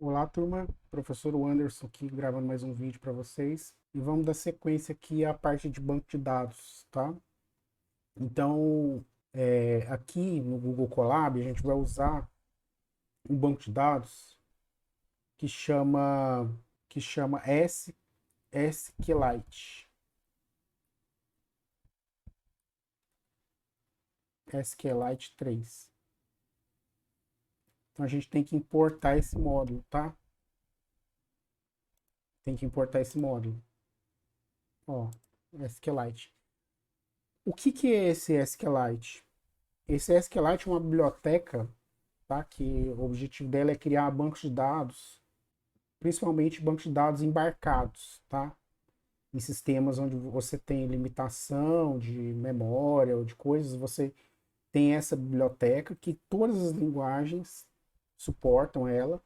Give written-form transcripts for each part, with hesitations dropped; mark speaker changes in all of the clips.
Speaker 1: Olá, turma. Professor Anderson aqui gravando mais um vídeo para vocês. E vamos dar sequência aqui à parte de banco de dados, tá? Então, aqui no Google Colab, a gente vai usar um banco de dados que chama, que chama SQLite. SQLite 3. Então, a gente tem que importar esse módulo, tá? Tem que importar esse módulo. Ó, SQLite. O que é esse SQLite? Esse SQLite é uma biblioteca, tá? Que o objetivo dela é criar bancos de dados, principalmente bancos de dados embarcados, tá? Em sistemas onde você tem limitação de memória ou de coisas, você tem essa biblioteca que todas as linguagens suportam ela,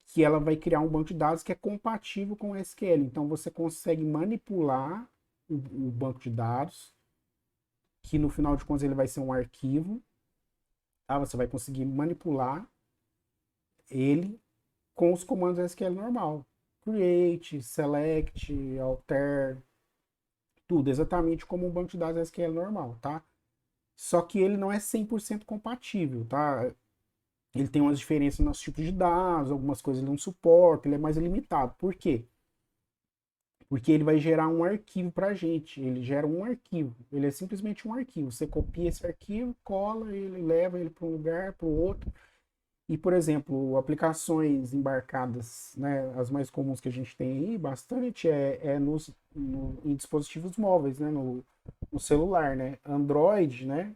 Speaker 1: que ela vai criar um banco de dados que é compatível com o SQL. Então você consegue manipular o banco de dados, que no final de contas ele vai ser um arquivo, tá? Você vai conseguir manipular ele com os comandos SQL normal. Create, select, alter, tudo exatamente como um banco de dados SQL normal, tá? Só que ele não é 100% compatível, tá? Ele tem umas diferenças nos tipos de dados, algumas coisas ele não suporta, ele é mais limitado. Por quê? Porque ele vai gerar um arquivo para a gente. Ele gera um arquivo. Ele é simplesmente um arquivo. Você copia esse arquivo, cola ele, leva ele para um lugar, para o outro. E, por exemplo, aplicações embarcadas, né, as mais comuns que a gente tem aí, bastante, em dispositivos móveis, né, no celular, né? Android, né,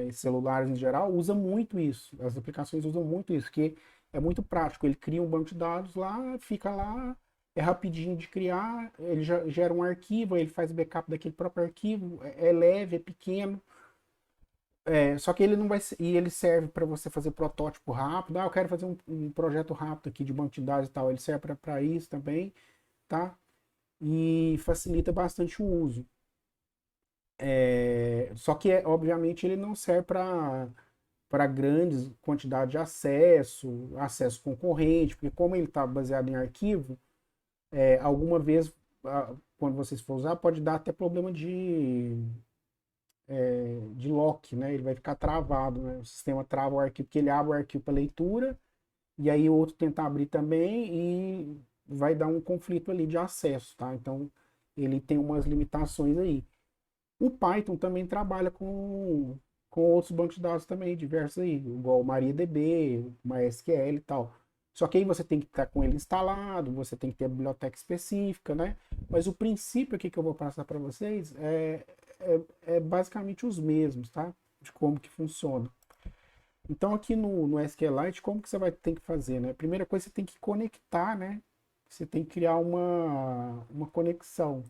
Speaker 1: e celulares em geral, usa muito isso. As aplicações usam muito isso, que é muito prático. Ele cria um banco de dados lá, fica lá, é rapidinho de criar, ele já gera um arquivo, ele faz backup daquele próprio arquivo, é leve, é pequeno. Só que ele não vai e ele serve para você fazer protótipo rápido. Ah, eu quero fazer um projeto rápido aqui de banco de dados e tal. Ele serve para isso também, tá? E facilita bastante o uso. Só que, obviamente, ele não serve para grandes quantidades de acesso concorrente, porque como ele está baseado em arquivo, alguma vez, quando vocês for usar, pode dar até problema de lock, né? Ele vai ficar travado, né? O sistema trava o arquivo, porque ele abre o arquivo para leitura, e aí o outro tenta abrir também e vai dar um conflito ali de acesso, tá? Então ele tem umas limitações aí. O Python também trabalha com outros bancos de dados também, diversos aí, igual o MariaDB, MySQL e tal. Só que aí você tem que estar com ele instalado, você tem que ter a biblioteca específica, né? Mas o princípio aqui que eu vou passar para vocês é basicamente os mesmos, tá? De como que funciona. Então aqui no SQLite, como que você vai ter que fazer, né? Primeira coisa, você tem que conectar, né? Você tem que criar uma conexão.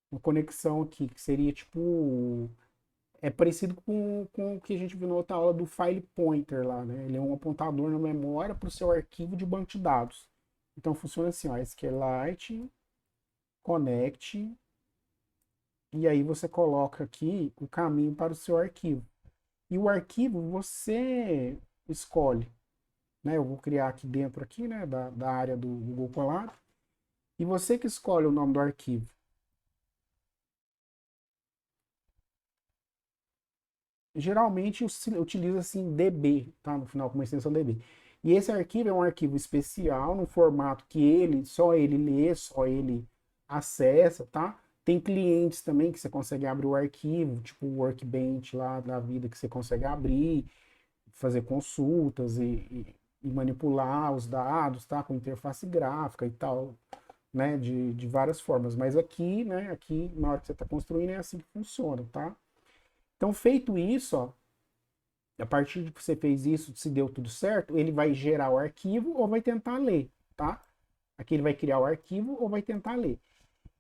Speaker 1: Uma conexão aqui, que seria tipo. É parecido com o que a gente viu na outra aula do file pointer lá, né? Ele é um apontador na memória para o seu arquivo de banco de dados. Então funciona assim, ó, SQLite, connect, e aí você coloca aqui o caminho para o seu arquivo. E o arquivo você escolhe, né? Eu vou criar aqui dentro aqui, né, da área do Google Colab, e você que escolhe o nome do arquivo. Geralmente utiliza assim DB, tá? No final, com uma extensão DB. E esse arquivo é um arquivo especial, no formato que só ele lê, só ele acessa, tá? Tem clientes também que você consegue abrir o arquivo, tipo o Workbench lá da vida, que você consegue abrir, fazer consultas e manipular os dados, tá? Com interface gráfica e tal, né? De várias formas. Mas aqui, né? Aqui, na hora que você está construindo, é assim que funciona, tá? Então, feito isso, ó, a partir de que você fez isso, se deu tudo certo, ele vai gerar o arquivo ou vai tentar ler, tá? Aqui ele vai criar o arquivo ou vai tentar ler.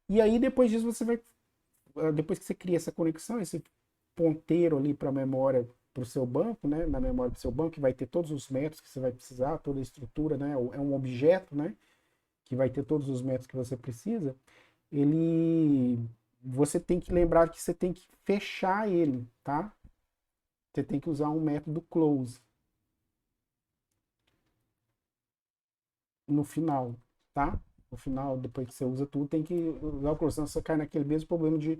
Speaker 1: E aí, depois disso, depois que você cria essa conexão, esse ponteiro ali para a memória, para o seu banco, né? Na memória do seu banco, que vai ter todos os métodos que você vai precisar, toda a estrutura, né? É um objeto, né? Que vai ter todos os métodos que você precisa. Ele, você tem que lembrar que você tem que fechar ele, tá? Você tem que usar um método close. no final, tá? No final, depois que você usa tudo, tem que usar o close, senão você cai naquele mesmo problema de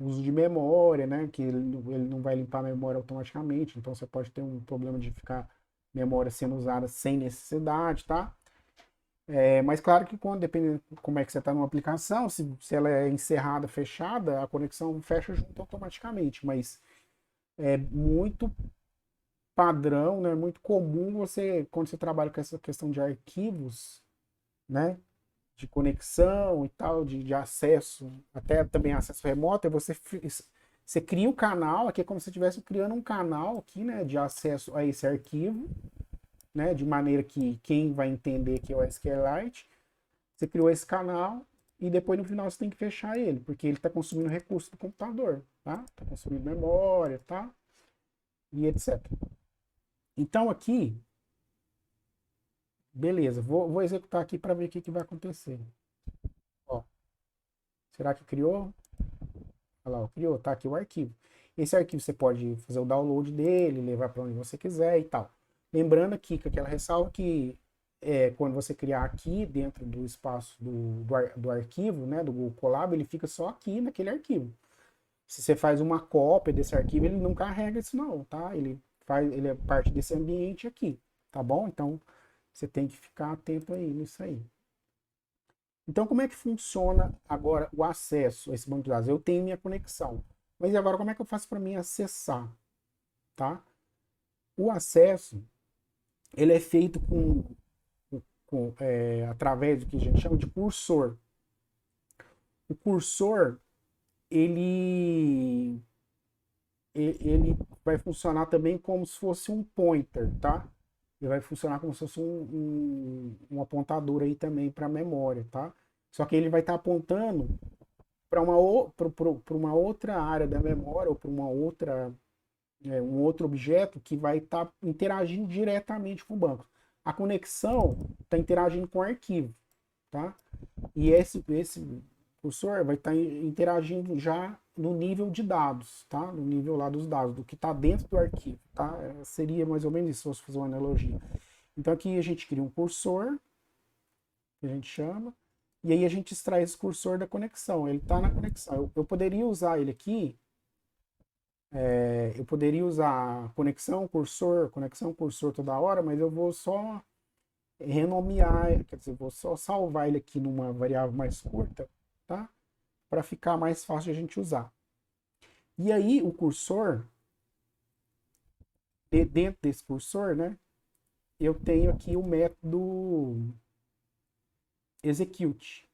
Speaker 1: uso de memória, né? Que ele não vai limpar a memória automaticamente, então você pode ter um problema de ficar memória sendo usada sem necessidade, tá? Mas claro que quando, dependendo de como é que você está numa aplicação, se ela é encerrada, fechada, a conexão fecha junto automaticamente, mas é muito padrão, né? Muito comum você, quando você trabalha com essa questão de arquivos, né? De conexão e tal, de acesso, até também acesso remoto, é você cria um canal, aqui é como se você estivesse criando um canal aqui, né? De acesso a esse arquivo, né? De maneira que quem vai entender que é o SQLite, você criou esse canal e depois no final você tem que fechar ele, porque ele está consumindo recurso do computador, tá? Está consumindo memória, tá? E etc. Então aqui, beleza, vou executar aqui para ver o que vai acontecer. Ó, será que criou? Olha lá, criou, tá aqui o arquivo. Esse arquivo você pode fazer o download dele, levar para onde você quiser e tal. Lembrando aqui que aquela ressalva que quando você criar aqui dentro do espaço do arquivo, né, do Google Colab, ele fica só aqui naquele arquivo. Se você faz uma cópia desse arquivo, ele não carrega isso não, tá? Ele é parte desse ambiente aqui, tá bom? Então você tem que ficar atento aí nisso aí. Então, como é que funciona agora o acesso a esse banco de dados? Eu tenho minha conexão, mas e agora como é que eu faço para mim acessar, tá? O acesso, ele é feito através do que a gente chama de cursor. O cursor, ele, ele vai funcionar também como se fosse um pointer, tá? Ele vai funcionar como se fosse um apontador aí também para a memória, tá? Só que ele vai estar apontando para uma outra área da memória ou para um outro objeto que vai estar interagindo diretamente com o banco. A conexão está interagindo com o arquivo, tá? E esse cursor vai estar interagindo já no nível de dados, tá? No nível lá dos dados, do que está dentro do arquivo, tá? Seria mais ou menos isso, se fosse fazer uma analogia. Então aqui a gente cria um cursor, que a gente chama, e aí a gente extrai esse cursor da conexão. Ele está na conexão. Eu poderia usar ele aqui, eu poderia usar conexão, cursor toda hora, mas eu vou só renomear, quer dizer, vou só salvar ele aqui numa variável mais curta, tá? Para ficar mais fácil de a gente usar. E aí o cursor, dentro desse cursor, né, eu tenho aqui o método execute,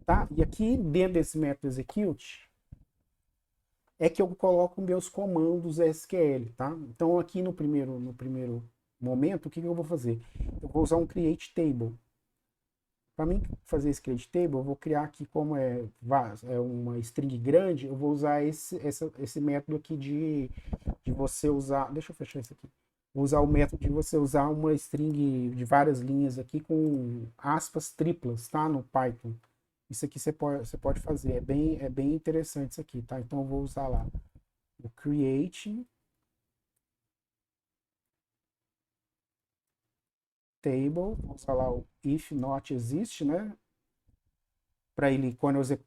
Speaker 1: tá? E aqui dentro desse método execute é que eu coloco meus comandos SQL, tá? Então aqui no primeiro momento, o que eu vou fazer? Eu vou usar um create table. Para mim fazer esse create table, eu vou criar aqui como é uma string grande, eu vou usar esse método aqui de você usar. Deixa eu fechar isso aqui. Vou usar o método de você usar uma string de várias linhas aqui com aspas triplas, tá? No Python. Isso aqui você pode fazer. É bem interessante isso aqui, tá? Então eu vou usar lá o create table, vou usar lá o if not exist, né? Para ele,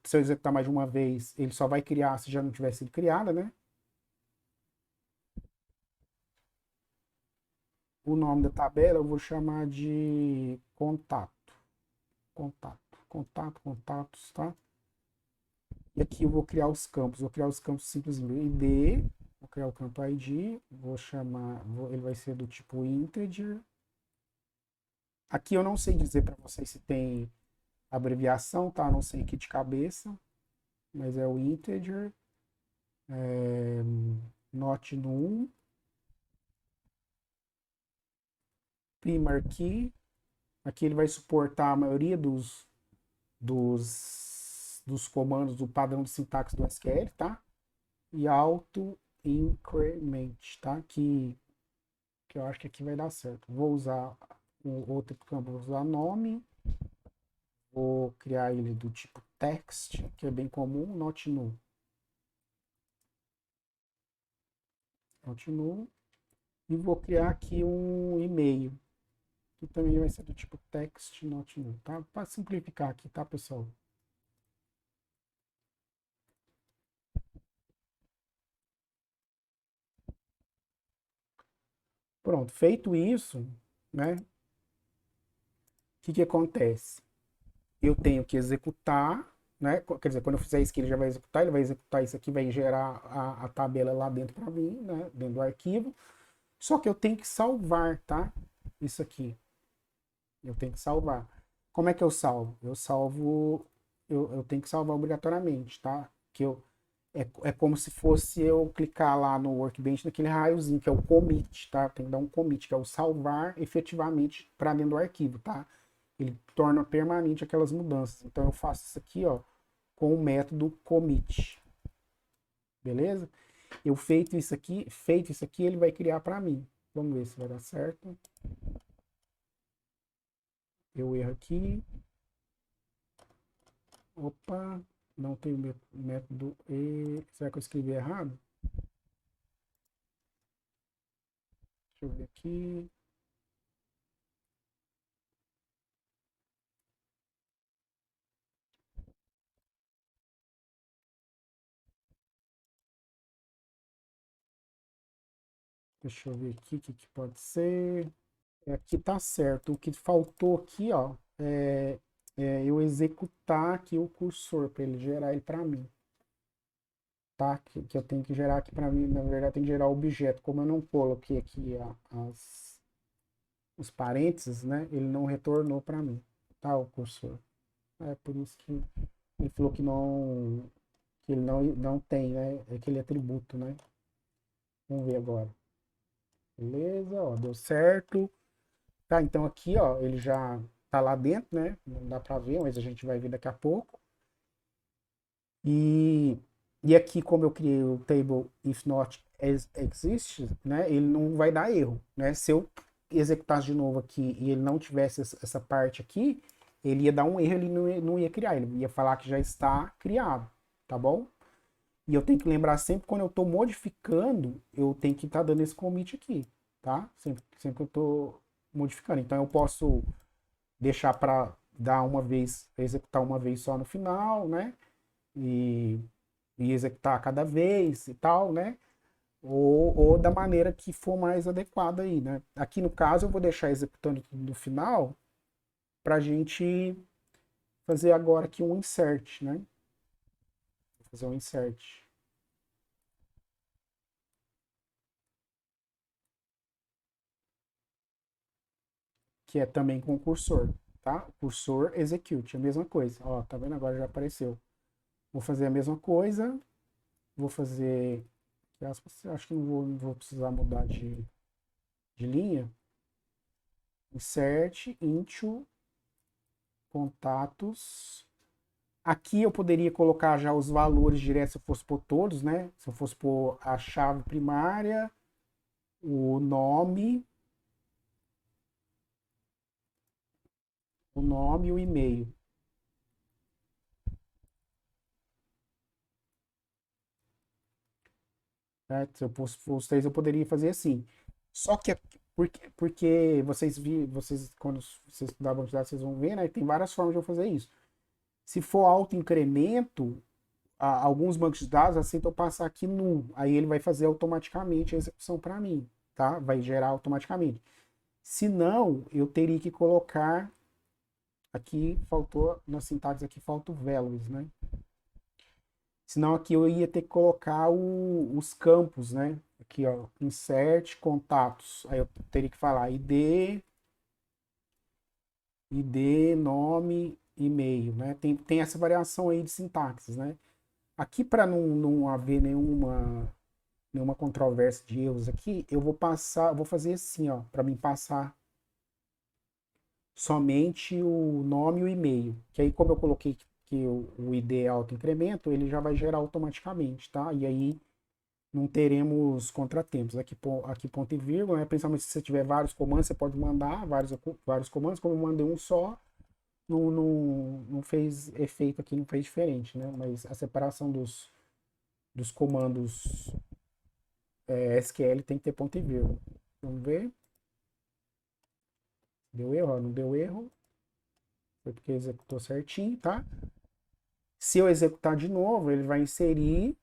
Speaker 1: se eu executar mais de uma vez, ele só vai criar se já não tivesse sido criada, né? O nome da tabela eu vou chamar de contato. Contatos, tá? E aqui eu vou criar os campos. Vou criar os campos simplesmente ID, vou criar o campo ID, vou chamar, ele vai ser do tipo integer. Aqui eu não sei dizer para vocês se tem abreviação, tá? Não sei aqui de cabeça, mas é o integer, not num, primary key. Aqui ele vai suportar a maioria dos comandos do padrão de sintaxe do SQL, tá? E auto increment, tá? Que eu acho que aqui vai dar certo. Vou usar o outro campo, vou usar nome, vou criar ele do tipo text, que é bem comum, not null. Not null. E vou criar aqui um e-mail. aqui também vai ser do tipo text not new, tá? Para simplificar aqui, tá, pessoal? Pronto, feito isso, né? O que acontece? Eu tenho que executar, né? Quer dizer, quando eu fizer isso aqui, ele vai executar isso aqui, vai gerar a tabela lá dentro para mim, né? Dentro do arquivo. Só que eu tenho que salvar, tá? Isso aqui. Eu tenho que salvar. Como é que eu salvo? Eu salvo. Eu tenho que salvar obrigatoriamente, tá? É como se fosse eu clicar lá no Workbench naquele raiozinho, que é o commit, tá? Tem que dar um commit, que é o salvar efetivamente para dentro do arquivo, tá? Ele torna permanente aquelas mudanças. Então eu faço isso aqui, ó, com o método commit. Beleza? Eu feito isso aqui, ele vai criar para mim. Vamos ver se vai dar certo. Eu erro aqui. Opa, não tem o método e. Será que eu escrevi errado? Deixa eu ver aqui. Deixa eu ver aqui o que pode ser. Aqui tá certo. O que faltou aqui, ó, eu executar aqui o cursor para ele gerar ele para mim, tá? Que eu tenho que gerar aqui para mim. Na verdade, tem que gerar o objeto. Como eu não coloquei aqui os parênteses, né? Ele não retornou para mim, tá? O cursor. É por isso que ele falou que ele não tem, né? Aquele atributo, né? Vamos ver agora. Beleza, ó, deu certo. Tá, então aqui, ó, ele já tá lá dentro, né? Não dá para ver, mas a gente vai ver daqui a pouco. E, e aqui, como eu criei o table if not exists, né? Ele não vai dar erro, né? Se eu executasse de novo aqui e ele não tivesse essa parte aqui, ele ia dar um erro, ele não ia criar, ele ia falar que já está criado, tá bom? E eu tenho que lembrar sempre quando eu estou modificando, eu tenho que estar dando esse commit aqui, tá? Sempre que eu estou modificando. Então eu posso deixar para dar uma vez, executar uma vez só no final, né? E, e executar cada vez e tal, né? Ou da maneira que for mais adequada aí, né? Aqui no caso eu vou deixar executando tudo no final para a gente fazer agora aqui um insert, né? Vou fazer um insert, que é também com o cursor, tá? Cursor execute, a mesma coisa. Ó, tá vendo? Agora já apareceu. Vou fazer a mesma coisa, vou fazer, acho que não vou precisar mudar de linha. Insert into contatos. Aqui eu poderia colocar já os valores direto se eu fosse por todos, né? Se eu fosse por a chave primária, o nome e o e-mail. Né? Se eu fosse por os três, eu poderia fazer assim. Só que porque vocês, quando vocês estudar banco de dados, vocês vão ver, né? Tem várias formas de eu fazer isso. Se for auto-incremento, alguns bancos de dados aceitam passar aqui null. Aí ele vai fazer automaticamente a execução para mim, tá? Vai gerar automaticamente. Se não, eu teria que colocar aqui, faltou, na sintaxe aqui falta o values, né? Senão aqui eu ia ter que colocar os campos, né? Aqui, ó, insert contatos. Aí eu teria que falar nome, e-mail, né? Tem essa variação aí de sintaxes, né? Aqui para não haver nenhuma controvérsia de erros aqui, vou fazer assim, ó, para mim passar somente o nome e o e-mail. Que aí, como eu coloquei que o ID é auto-incremento, ele já vai gerar automaticamente, tá? E aí não teremos contratempos. Aqui ponto e vírgula, né? Principalmente se você tiver vários comandos, você pode mandar vários comandos. Como eu mandei um só, não fez efeito aqui, não fez diferente, né? Mas a separação dos comandos SQL tem que ter ponto e vírgula. Vamos ver. Deu erro, ó, não deu erro. Foi porque executou certinho, tá? Se eu executar de novo, ele vai inserir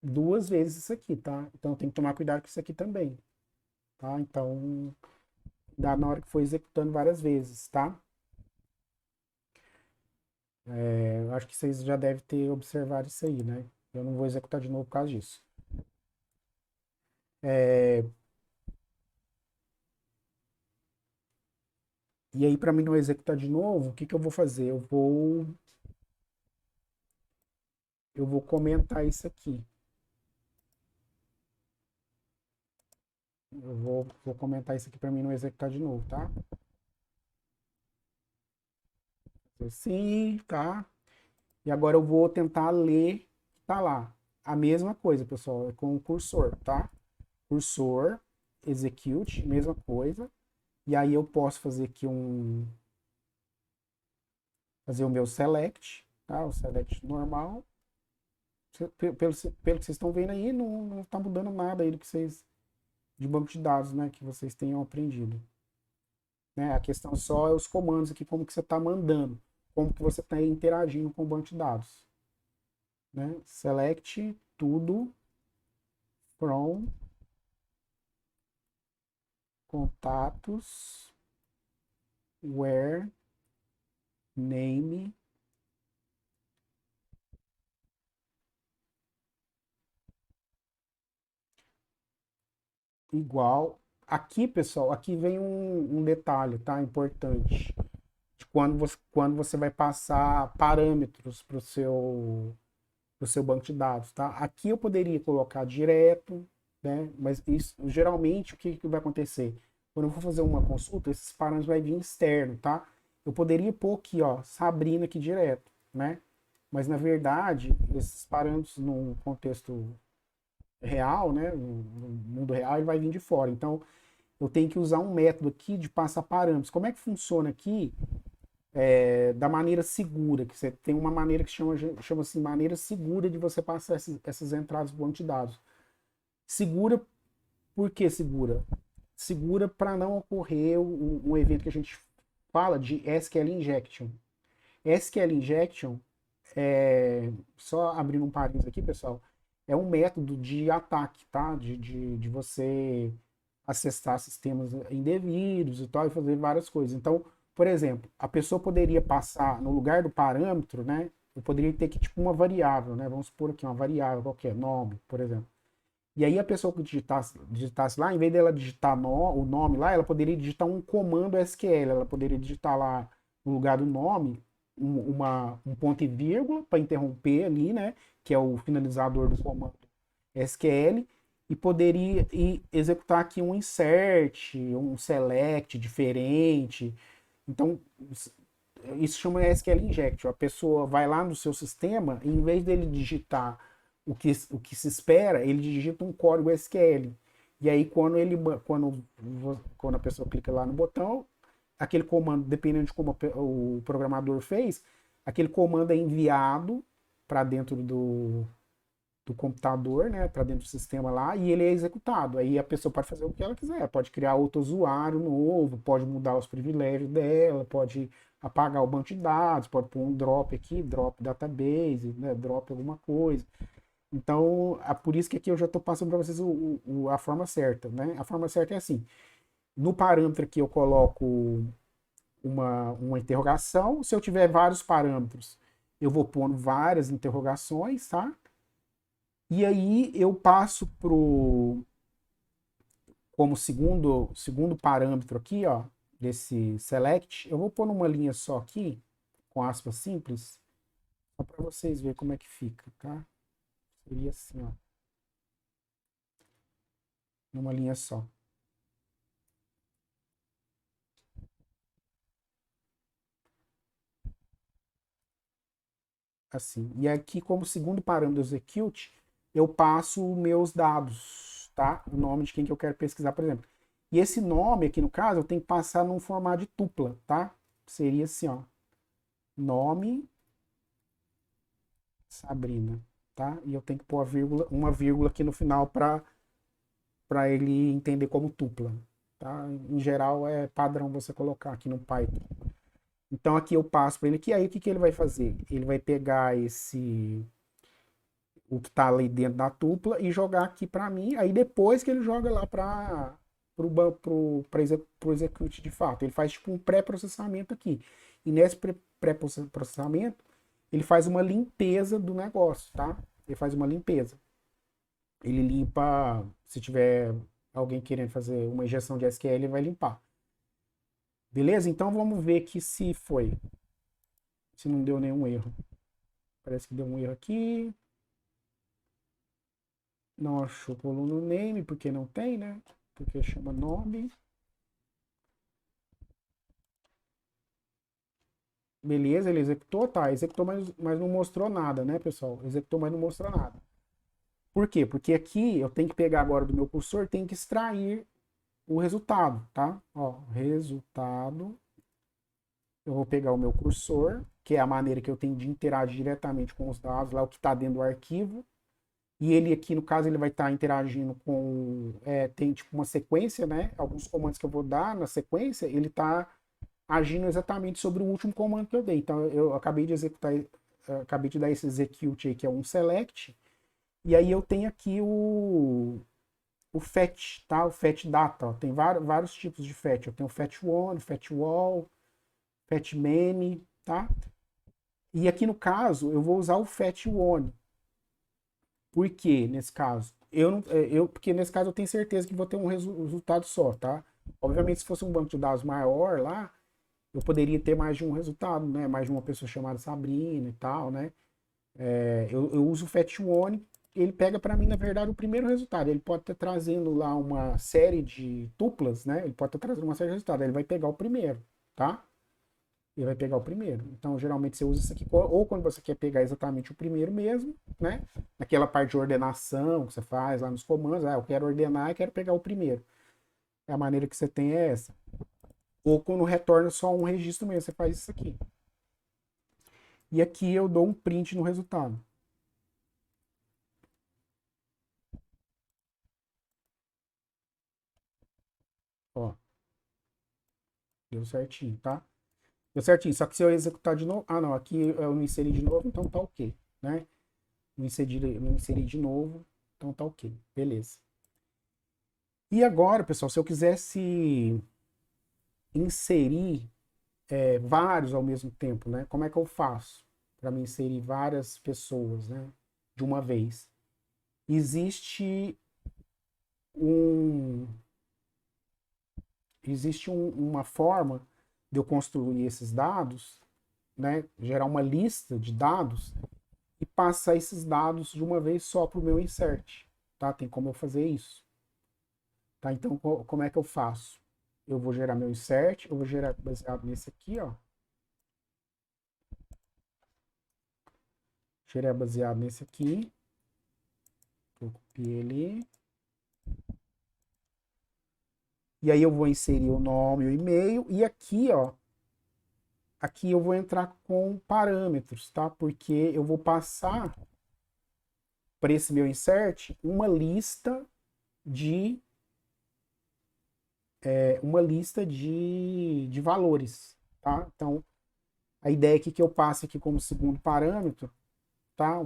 Speaker 1: duas vezes isso aqui, tá? Então tem que tomar cuidado com isso aqui também, tá? Então dá na hora que for executando várias vezes, tá? Eu acho que vocês já devem ter observado isso aí, né? Eu não vou executar de novo por causa disso. É, e aí, para mim não executar de novo, o que que eu vou fazer? Eu vou comentar isso aqui. Eu vou comentar isso aqui para mim não executar de novo, tá? Sim, tá? E agora eu vou tentar ler, tá lá. A mesma coisa, pessoal, é com o cursor, tá? Cursor, execute, mesma coisa. E aí eu posso fazer aqui fazer o meu select, tá? O select normal. Pelo que vocês estão vendo aí, não tá mudando nada aí do que vocês, de banco de dados, né? Que vocês tenham aprendido. Né? A questão só é os comandos aqui, como que você está mandando, como que você está interagindo com o banco de dados. Né? Select tudo from contatos where name igual. Aqui, pessoal, aqui vem um detalhe, tá? Importante. De quando você vai passar parâmetros pro seu banco de dados, tá? Aqui eu poderia colocar direto, né? Mas isso, geralmente, o que, que vai acontecer? Quando eu for fazer uma consulta, esses parâmetros vai vir externo, tá? Eu poderia pôr aqui, ó, Sabrina aqui direto, né? Mas na verdade, esses parâmetros num contexto real, né? No mundo real, ele vai vir de fora. Então, eu tenho que usar um método aqui de passar parâmetros. Como é que funciona aqui? Da maneira segura, que você tem uma maneira que chama assim, maneira segura de você passar essas entradas para o banco de dados. Segura, por que segura? Segura para não ocorrer um evento que a gente fala de SQL injection. SQL injection, só abrindo um parênteses aqui, pessoal, é um método de ataque, tá? De você acessar sistemas indevidos e tal, e fazer várias coisas. Então, por exemplo, a pessoa poderia passar, no lugar do parâmetro, né? Eu poderia ter que, tipo, uma variável, né? Vamos supor aqui uma variável qualquer, nome, por exemplo. E aí a pessoa que digitasse lá, em vez dela digitar o nome lá, ela poderia digitar um comando SQL. Ela poderia digitar lá, no lugar do nome, um ponto e vírgula para interromper ali, né? Que é o finalizador do comando SQL. E poderia executar aqui um insert, um select diferente. Então, isso chama SQL injection. A pessoa vai lá no seu sistema e em vez dele digitar o que se espera, ele digita um código SQL. E aí, quando a pessoa clica lá no botão, aquele comando, dependendo de como o programador fez, aquele comando é enviado para dentro do computador, né, para dentro do sistema lá, e ele é executado. Aí a pessoa pode fazer o que ela quiser, pode criar outro usuário novo, pode mudar os privilégios dela, pode apagar o banco de dados, pode pôr um drop aqui, drop database, né, drop alguma coisa. Então, é por isso que aqui eu já estou passando para vocês a forma certa, né? A forma certa é assim: no parâmetro aqui eu coloco uma interrogação. Se eu tiver vários parâmetros, eu vou pondo várias interrogações, tá? E aí eu passo como segundo parâmetro aqui, ó, desse select, eu vou pôr numa linha só aqui, com aspas simples, só para vocês verem como é que fica, tá? Seria assim, ó, numa linha só. Assim. E aqui, como segundo parâmetro do execute, eu passo meus dados, tá? O nome de quem que eu quero pesquisar, por exemplo. E esse nome aqui, no caso, eu tenho que passar num formato de tupla, tá? Seria assim, ó. Nome Sabrina, tá? E eu tenho que pôr uma vírgula aqui no final para ele entender como tupla, tá? Em geral é padrão você colocar aqui no Python. Então aqui eu passo para ele aqui, aí o que que ele vai fazer? Ele vai pegar o que está ali dentro da tupla e jogar aqui para mim, aí depois que ele joga lá para o execute de fato. Ele faz tipo um pré-processamento aqui. E nesse pré-processamento, ele faz uma limpeza do negócio, tá? Ele faz uma limpeza. Ele limpa, se tiver alguém querendo fazer uma injeção de SQL, ele vai limpar. Beleza? Então vamos ver aqui se foi. Se não deu nenhum erro. Parece que deu um erro aqui. Não achou coluna name, porque não tem, né? Porque chama nome. Beleza, ele executou, tá. Executou, mas não mostrou nada, né, pessoal? Executou, mas não mostrou nada. Por quê? Porque aqui eu tenho que pegar agora do meu cursor, tenho que extrair o resultado, tá? Ó, resultado. Eu vou pegar o meu cursor, que é a maneira que eu tenho de interagir diretamente com os dados, lá o que está dentro do arquivo. E ele aqui, no caso, ele vai estar interagindo com. Tem tipo uma sequência, né? Alguns comandos que eu vou dar na sequência, ele está agindo exatamente sobre o último comando que eu dei. Então eu acabei de executar, acabei de dar esse execute aí, que é um select. E aí eu tenho aqui o fetch, tá? O fetch data. Ó. Tem vários tipos de fetch. Eu tenho o fetch one, fetch all, fetch many, tá? E aqui no caso, eu vou usar o fetch one. Por quê, nesse caso? Porque nesse caso eu tenho certeza que vou ter um resultado só, tá? Obviamente, se fosse um banco de dados maior lá, eu poderia ter mais de um resultado, né? Mais de uma pessoa chamada Sabrina e tal, né? Eu uso o Fetch One, ele pega para mim, na verdade, o primeiro resultado. Ele pode estar trazendo lá uma série de tuplas, né? Ele pode estar trazendo uma série de resultados. Ele vai pegar o primeiro, tá? Ele vai pegar o primeiro. Então, geralmente você usa isso aqui, ou quando você quer pegar exatamente o primeiro mesmo, né? Naquela parte de ordenação que você faz lá nos comandos, eu quero ordenar e quero pegar o primeiro. A maneira que você tem é essa. Ou quando retorna só um registro mesmo, você faz isso aqui. E aqui eu dou um print no resultado. Ó, deu certinho, tá? Deu certinho. Só que se eu executar de novo. Ah, não. Aqui eu não inseri de novo, então tá ok. Né? Não inseri de novo, então tá ok. Beleza. E agora, pessoal, se eu quisesse inserir vários ao mesmo tempo, né? Como é que eu faço para me inserir várias pessoas, né? De uma vez? Existe um, uma forma de eu construir esses dados, né? Gerar uma lista de dados e passar esses dados de uma vez só para o meu insert, tá? Tem como eu fazer isso, tá? Então, como é que eu faço? Eu vou gerar meu insert, eu vou gerar baseado nesse aqui, ó. Gerar baseado nesse aqui. Eu copiei ele. E aí eu vou inserir o nome, o e-mail. E aqui, ó, aqui eu vou entrar com parâmetros, tá? Porque eu vou passar para esse meu insert uma lista de de valores, tá? Então, a ideia aqui que eu passe aqui como segundo parâmetro, tá?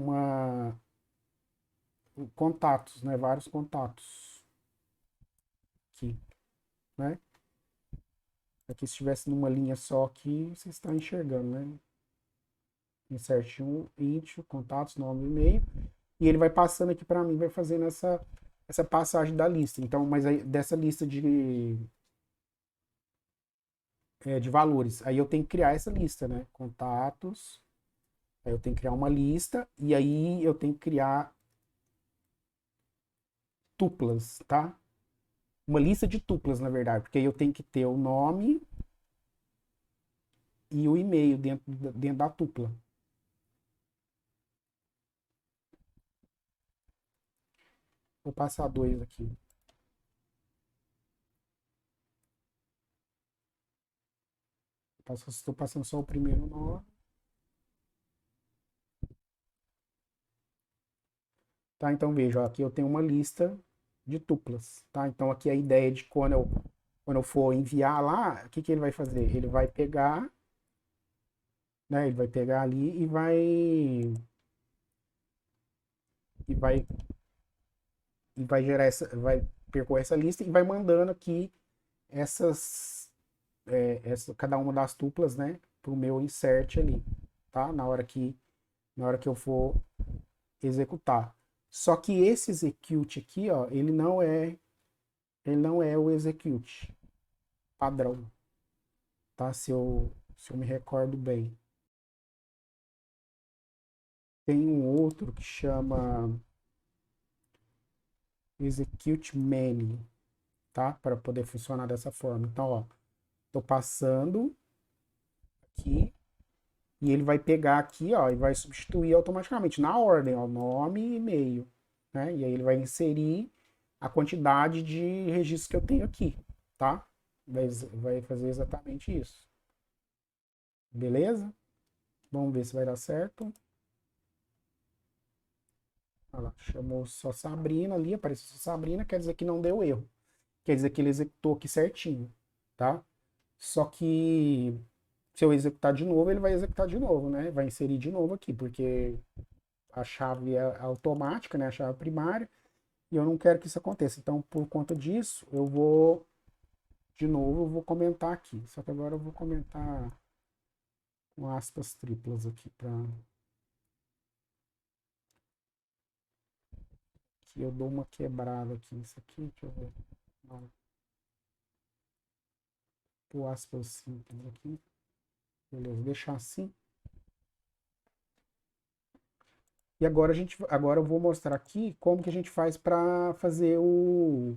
Speaker 1: Contatos, né? Vários contatos aqui, né? Aqui se estivesse numa linha só aqui, vocês estão enxergando, né? Insert um int, contatos, nome e e-mail. E ele vai passando aqui para mim, vai fazendo essa passagem da lista. Então, mas aí, dessa lista de valores. Aí eu tenho que criar essa lista, né? Contatos. Aí eu tenho que criar uma lista. E aí eu tenho que criar tuplas, tá? Uma lista de tuplas, na verdade. Porque aí eu tenho que ter o nome e o e-mail dentro da tupla. Vou passar dois aqui. Estou passando só o primeiro nome. Tá? Então veja, ó, aqui eu tenho uma lista de tuplas. Tá? Então aqui a ideia de quando eu quando eu for enviar lá, o que que ele vai fazer? Ele vai pegar, né? Ele vai pegar ali e vai e vai gerar vai percorrer essa lista e vai mandando aqui essas, cada uma das tuplas, né, pro meu insert ali, tá? Na hora que eu for executar. Só que esse execute aqui, ó, ele não é o execute padrão, tá? Se eu me recordo bem. Tem um outro que chama execute many, tá? Para poder funcionar dessa forma. Então, ó, tô passando aqui e ele vai pegar aqui, ó, e vai substituir automaticamente na ordem, ó, nome e e-mail, né? E aí ele vai inserir a quantidade de registros que eu tenho aqui, tá? Vai fazer exatamente isso. Beleza? Vamos ver se vai dar certo. Olha lá, chamou só Sabrina ali, apareceu só Sabrina, quer dizer que não deu erro. Quer dizer que ele executou aqui certinho, tá? Só que se eu executar de novo, ele vai executar de novo, né? Vai inserir de novo aqui, porque a chave é automática, né? A chave primária, e eu não quero que isso aconteça. Então, por conta disso, de novo, eu vou comentar aqui. Só que agora eu vou comentar com aspas triplas aqui, para que eu dou uma quebrada aqui. Isso aqui, deixa eu ver. Não, pôr aspas simples aqui. Beleza, deixar assim. E agora eu vou mostrar aqui como que a gente faz para fazer o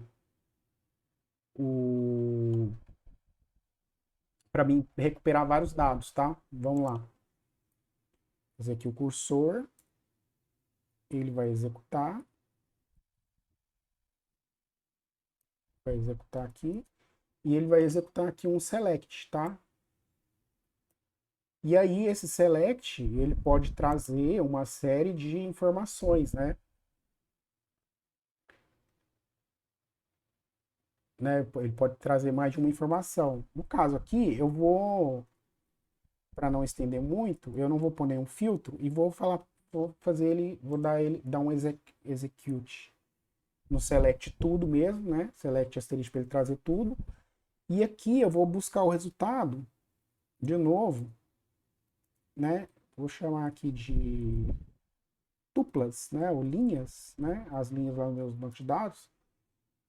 Speaker 1: para mim recuperar vários dados, tá? Vamos lá. Fazer aqui o cursor, ele vai executar aqui e ele vai executar aqui um select, tá? E aí esse select, ele pode trazer uma série de informações, né? Ele pode trazer mais de uma informação. No caso aqui, para não estender muito, eu não vou pôr nenhum filtro e vou dar um execute no select tudo mesmo, né? Select asterisco para ele trazer tudo. E aqui eu vou buscar o resultado de novo, né? Vou chamar aqui de tuplas, né? Ou linhas, né? As linhas lá nos meus bancos de dados.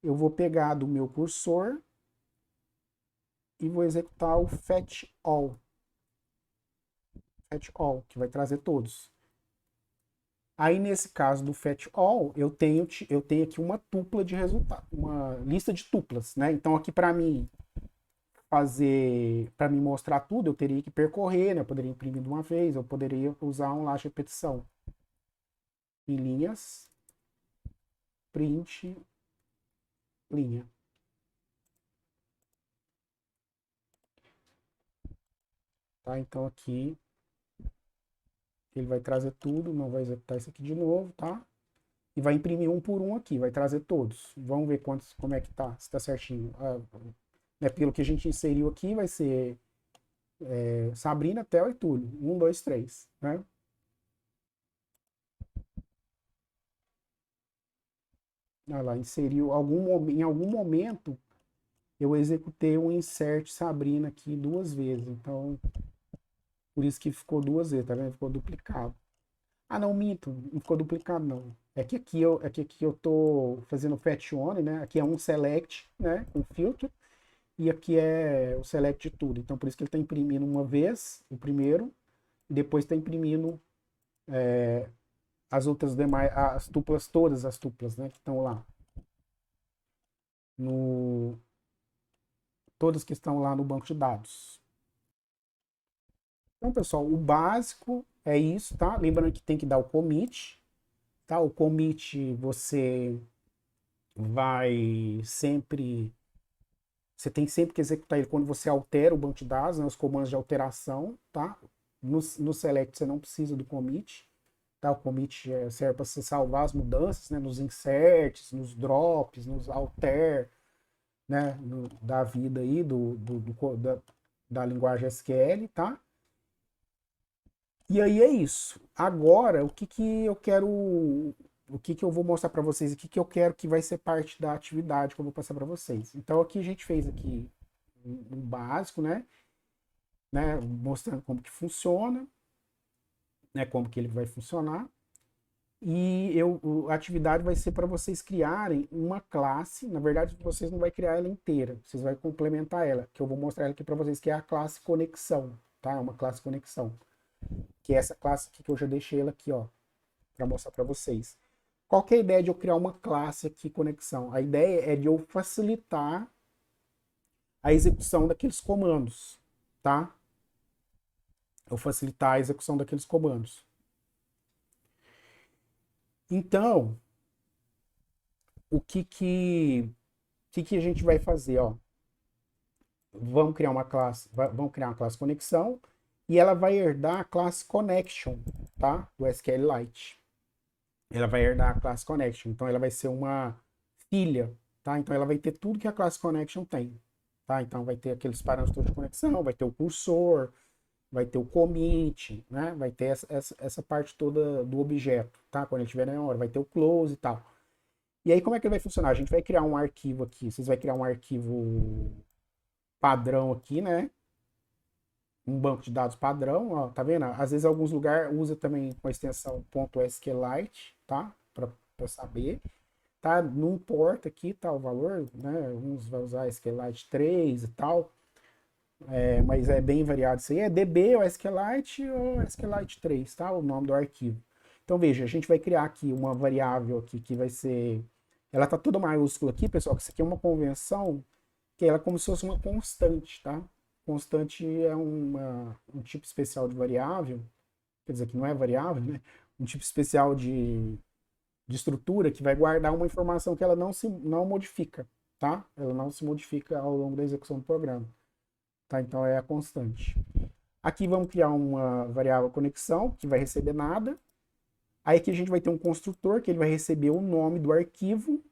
Speaker 1: Eu vou pegar do meu cursor e vou executar o fetch all, que vai trazer todos. Aí, nesse caso do fetch all, eu tenho aqui uma tupla de resultado, uma lista de tuplas, né? Então, aqui para mim mostrar tudo, eu teria que percorrer, né? Eu poderia imprimir de uma vez, eu poderia usar um laço de repetição. Em linhas, print, linha. Tá? Então, aqui ele vai trazer tudo, não vai executar isso aqui de novo, tá? E vai imprimir um por um aqui, vai trazer todos. Vamos ver como é que tá, se tá certinho. Né, pelo que a gente inseriu aqui, vai ser Sabrina, Theo e Túlio. 1, 2, 3, né? Olha lá, inseriu em algum momento eu executei um insert Sabrina aqui duas vezes. Então, por isso que ficou duas vezes, tá vendo? Ficou duplicado. Ah, não, minto, não ficou duplicado, não. É que aqui eu tô fazendo fetch one, né? Aqui é um select, né? Com filtro. E aqui é o select de tudo. Então, por isso que ele está imprimindo uma vez, o primeiro, e depois está imprimindo as outras demais, as tuplas, todas as tuplas, né? Que estão lá. No, todas que estão lá no banco de dados. Então, pessoal, o básico é isso, tá? Lembrando que tem que dar o commit, tá? O commit vai sempre você tem sempre que executar ele quando você altera o banco de dados, né, os comandos de alteração, tá? No select você não precisa do commit, tá? O commit serve para você salvar as mudanças, né, nos inserts, nos drops, nos alter, né, da vida aí, da linguagem SQL, tá? E aí é isso. Agora, o que que eu quero, o que que eu vou mostrar para vocês, o que que eu quero que vai ser parte da atividade que eu vou passar para vocês. Então aqui a gente fez aqui um básico, né, mostrando como que funciona, né, como que ele vai funcionar. E a atividade vai ser para vocês criarem uma classe. Na verdade, vocês não vai criar ela inteira, vocês vão complementar ela, que eu vou mostrar ela aqui para vocês, que é a classe conexão, tá? É uma classe conexão, que é essa classe aqui que eu já deixei ela aqui, ó, para mostrar para vocês. Qual que é a ideia de eu criar uma classe aqui conexão? A ideia é de eu facilitar a execução daqueles comandos, tá? Eu facilitar a execução daqueles comandos. Então, o que a gente vai fazer, ó? Vamos criar uma classe conexão e ela vai herdar a classe connection, tá? Do SQLite. Ela vai herdar a classe connection, então ela vai ser uma filha, tá? Então ela vai ter tudo que a classe connection tem, tá? Então vai ter aqueles parâmetros de conexão, vai ter o cursor, vai ter o commit, né? Vai ter essa parte toda do objeto, tá? Quando ele estiver na memória, vai ter o close e tal. E aí como é que ele vai funcionar? A gente vai criar um arquivo aqui, vocês vão criar um arquivo padrão aqui, né? Um banco de dados padrão, ó, tá vendo? Às vezes alguns lugares usa também com a extensão .sqlite, tá? Para saber, tá? Não importa aqui, tá, o valor, né? Uns vai usar SQLite 3 e tal, mas é bem variado isso aí. É DB ou SQLite ou SQLite 3, tá? O nome do arquivo. Então veja, a gente vai criar aqui uma variável aqui que vai ser, ela tá toda maiúscula aqui, pessoal, que isso aqui é uma convenção que ela é como se fosse uma constante, tá? Constante é um tipo especial de variável, quer dizer que não é variável, né? Um tipo especial de estrutura que vai guardar uma informação que ela não modifica, tá? Ela não se modifica ao longo da execução do programa, tá? Então é a constante. Aqui vamos criar uma variável conexão que vai receber nada. Aí aqui a gente vai ter um construtor que ele vai receber o nome do arquivo,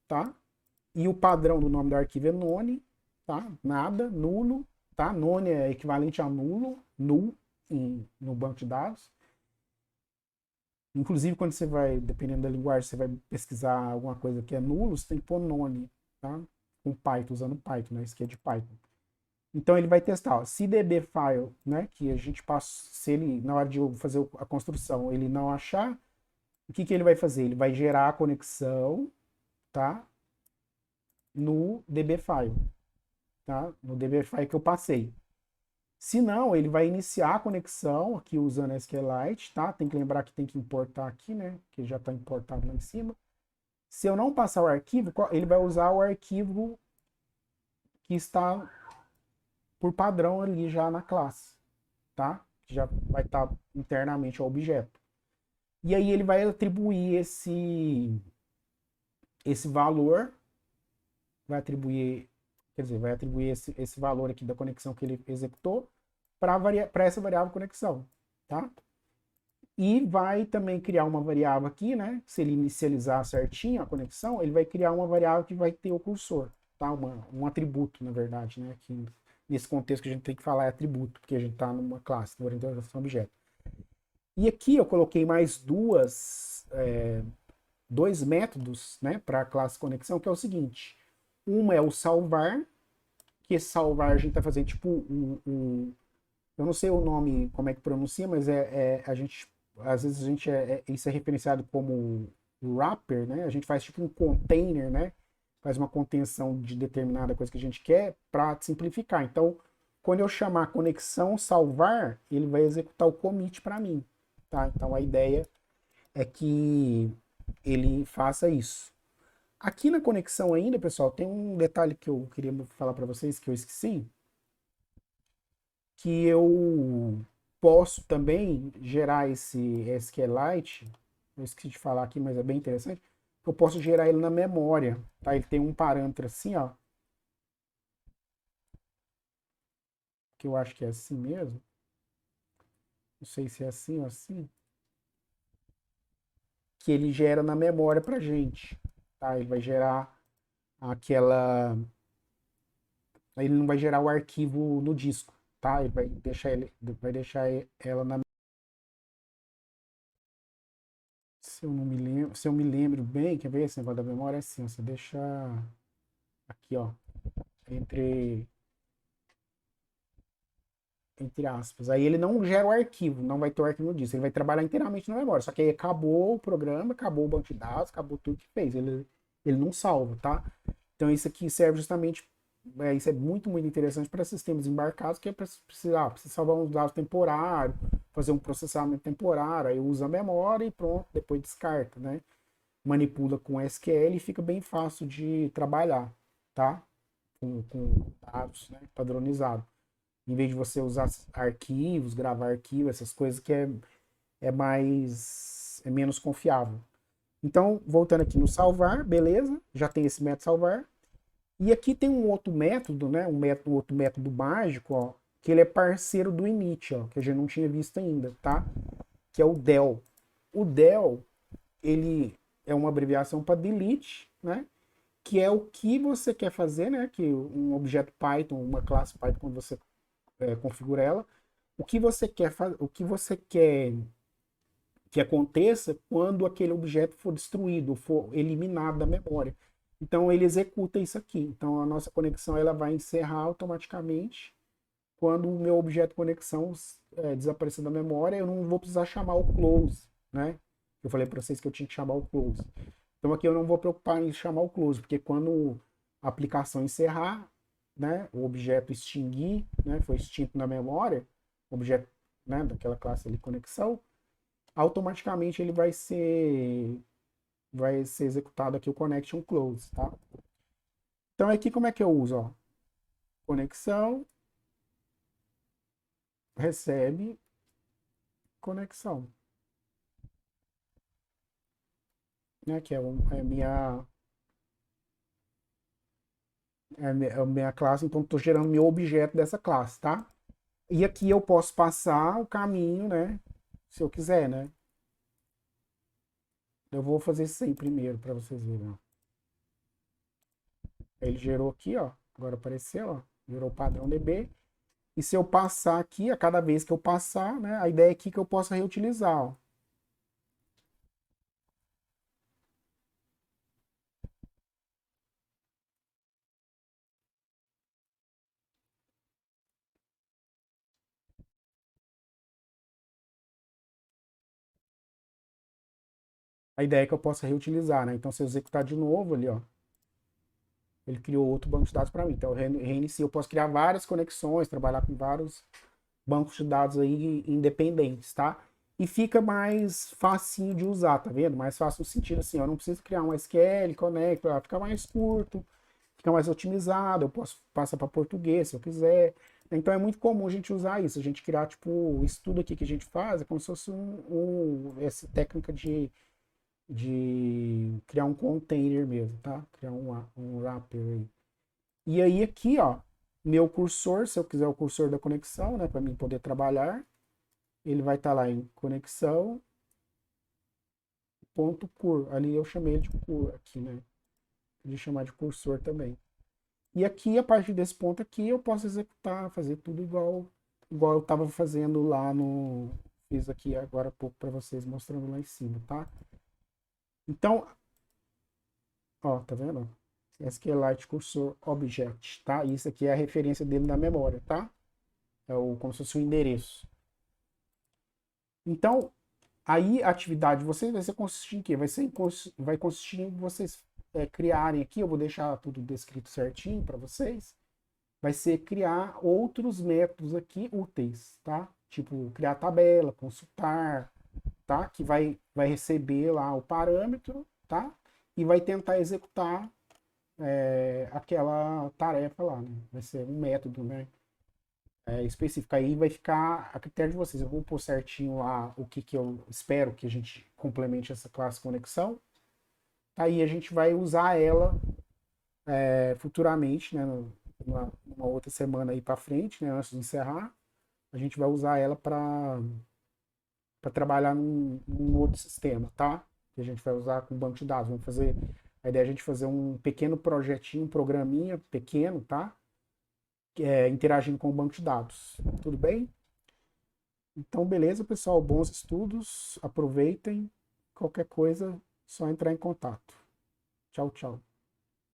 Speaker 1: tá? E o padrão do nome do arquivo é none, tá? Nada, nulo, tá? None é equivalente a nulo, null no banco de dados. Inclusive, quando você vai, dependendo da linguagem, você vai pesquisar alguma coisa que é nulo, você tem que pôr none, tá? Com Python, usando Python, né? Isso aqui é de Python. Então ele vai testar, ó, se dbfile, né, que a gente passa, se ele, na hora de eu fazer a construção, ele não achar, o que que ele vai fazer? Ele vai gerar a conexão, tá? No dbfile, tá? No dbfile que eu passei. Se não, ele vai iniciar a conexão aqui usando SQLite, tá? Tem que lembrar que tem que importar aqui, né? Que já está importado lá em cima. Se eu não passar o arquivo, ele vai usar o arquivo que está por padrão ali já na classe, tá? Que já vai estar internamente ao objeto. E aí ele vai atribuir esse valor, vai atribuir, quer dizer, vai atribuir esse valor aqui da conexão que ele executou para essa variável conexão, tá? E vai também criar uma variável aqui, né? Se ele inicializar certinho a conexão, ele vai criar uma variável que vai ter o cursor, tá? Um atributo, na verdade, né? Que nesse contexto que a gente tem que falar é atributo, porque a gente está numa classe, numa orientação objeto. E aqui eu coloquei mais dois métodos, né, para a classe conexão, que é o seguinte. Uma é o salvar, que esse salvar a gente está fazendo tipo eu não sei o nome, como é que pronuncia, mas a gente, às vezes a gente isso é referenciado como wrapper, né? A gente faz tipo um container, né? Faz uma contenção de determinada coisa que a gente quer para simplificar. Então, quando eu chamar conexão salvar, ele vai executar o commit para mim, tá? Então a ideia é que ele faça isso. Aqui na conexão ainda, pessoal, tem um detalhe que eu queria falar para vocês que eu esqueci, que eu posso também gerar esse SQLite, eu esqueci de falar aqui, mas é bem interessante, eu posso gerar ele na memória, tá? Ele tem um parâmetro assim, ó, que eu acho que é assim mesmo, não sei se é assim ou assim, que ele gera na memória pra gente, tá? Ele vai gerar aquela Aí ele não vai gerar o arquivo no disco, tá? Ele vai deixar ela na. Se eu não me lembro, se eu me lembro bem, quer ver esse negócio da memória é assim, você deixa aqui, ó, entre entre aspas. Aí ele não gera o arquivo, não vai ter o arquivo no disco, ele vai trabalhar inteiramente na memória. Só que aí acabou o programa, acabou o banco de dados, acabou tudo que fez. Ele não salva, tá? Então isso aqui serve justamente, isso é muito, muito interessante para sistemas embarcados, que é para precisar salvar uns dados temporários, fazer um processamento temporário, aí usa a memória e pronto, depois descarta, né? Manipula com SQL e fica bem fácil de trabalhar, tá? Com dados, né, padronizados. Em vez de você usar arquivos, gravar arquivos, essas coisas que é menos confiável. Então, voltando aqui no salvar, beleza? Já tem esse método salvar. E aqui tem um outro método, né? Outro método mágico, ó, que ele é parceiro do init, ó, que a gente não tinha visto ainda, tá? Que é o del. O del, ele é uma abreviação para delete, né? Que é o que você quer fazer, né? Que um objeto Python, uma classe Python, quando você configura ela, o que você quer fazer, o que você quer que aconteça quando aquele objeto for destruído, for eliminado da memória. Então ele executa isso aqui. Então a nossa conexão ela vai encerrar automaticamente quando o meu objeto de conexão desaparecer da memória. Eu não vou precisar chamar o close, né? Eu falei para vocês que eu tinha que chamar o close. Então aqui eu não vou preocupar em chamar o close, porque quando a aplicação encerrar, né, o objeto extinguir, né, foi extinto na memória, o objeto, né, daquela classe ali conexão, automaticamente ele vai ser executado aqui o connection close, tá? Então aqui como é que eu uso, ó? Conexão, recebe, conexão, né? Que é a minha classe, então estou gerando meu objeto dessa classe, tá? E aqui eu posso passar o caminho, né? Se eu quiser, né? Eu vou fazer 100 primeiro para vocês verem, ó. Ele gerou aqui, ó. Agora apareceu, ó. Gerou o padrão DB. E se eu passar aqui, a cada vez que eu passar, né? A ideia aqui é que eu possa reutilizar, ó. A ideia é que eu possa reutilizar, né? Então se eu executar de novo ali, ó. Ele criou outro banco de dados para mim. Então eu reinicio. Eu posso criar várias conexões, trabalhar com vários bancos de dados aí independentes, tá? E fica mais facinho de usar, tá vendo? Mais fácil no sentido assim, eu não preciso criar um SQL, connect, fica mais curto, fica mais otimizado, eu posso passar para português se eu quiser. Então é muito comum a gente usar isso, a gente criar, tipo, isso tudo aqui que a gente faz é como se fosse essa técnica de criar um container mesmo, tá? Criar um wrapper aí. E aí aqui, ó, meu cursor, se eu quiser o cursor da conexão, né, para mim poder trabalhar, ele vai estar lá em conexão, ponto cur. Ali eu chamei ele de cur aqui, né? Podia chamar de cursor também. E aqui, a partir desse ponto aqui, eu posso executar, fazer tudo igual eu estava fazendo lá no... Fiz aqui agora há pouco para vocês, mostrando lá em cima, tá? Então, ó, tá vendo? SQLite Cursor Object, tá? Isso aqui é a referência dele na memória, tá? É como se fosse o endereço. Então, aí a atividade de vocês vai ser consistir em quê? Vai consistir em vocês criarem aqui, eu vou deixar tudo descrito certinho para vocês, vai ser criar outros métodos aqui úteis, tá? Tipo, criar tabela, consultar, tá? Que vai receber lá o parâmetro, tá? E vai tentar executar aquela tarefa lá, né? Vai ser um método, né? Específico. Aí vai ficar a critério de vocês. Eu vou pôr certinho lá o que eu espero que a gente complemente essa classe conexão. Aí a gente vai usar ela futuramente, né? Numa outra semana aí para frente, né? Antes de encerrar, a gente vai usar ela para trabalhar num outro sistema, tá? Que a gente vai usar com banco de dados. Vamos fazer a ideia é a gente fazer um pequeno projetinho, um programinha pequeno, tá? interagindo com o banco de dados. Tudo bem? Então, beleza, pessoal. Bons estudos. Aproveitem. Qualquer coisa, só entrar em contato. Tchau, tchau.